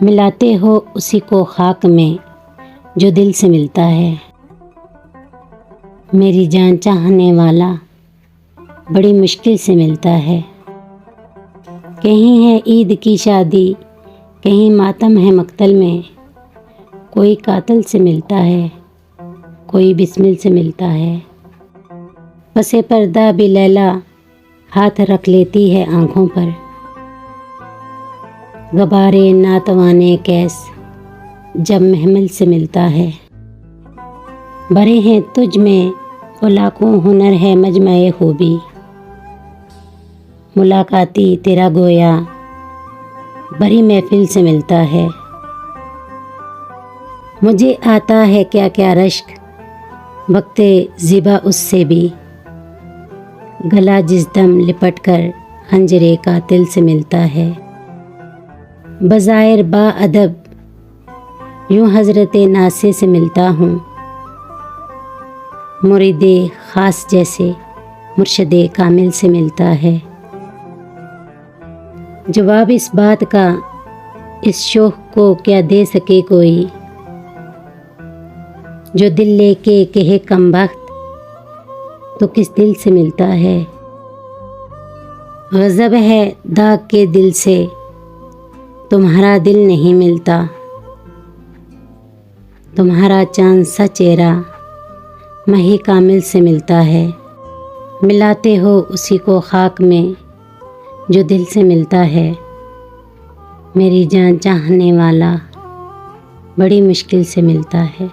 मिलाते हो उसी को खाक में जो दिल से मिलता है। मेरी जान चाहने वाला बड़ी मुश्किल से मिलता है। कहीं है ईद की शादी, कहीं मातम है मक्तल में। कोई कातिल से मिलता है, कोई बिस्मिल से मिलता है। पसे पर्दा भी लैला हाथ रख लेती है आँखों पर। गबारे नातवाने कैस जब महमिल से मिलता है। भरे हैं तुझ में वो लाखों हुनर है मजमए खूबी। मुलाकाती तेरा गोया बड़ी महफिल से मिलता है। मुझे आता है क्या क्या रश्क वक्ते ज़िबा उससे भी। गला जिस दम लिपट कर खंजरे कातिल से मिलता है। बज़ाहिर बाअदब यूं हज़रते नासे से मिलता हूँ। मुरीदे ख़ास जैसे मुर्शदे कामिल से मिलता है। जवाब इस बात का इस शौक़ को क्या दे सके कोई, जो दिल लेके कहे कमबख्त तो किस दिल से मिलता है। गज़ब है दाग के दिल से तुम्हारा दिल नहीं मिलता। तुम्हारा चांद सा चेहरा मही कामिल से मिलता है। मिलाते हो उसी को खाक में जो दिल से मिलता है। मेरी जान चाहने वाला बड़ी मुश्किल से मिलता है।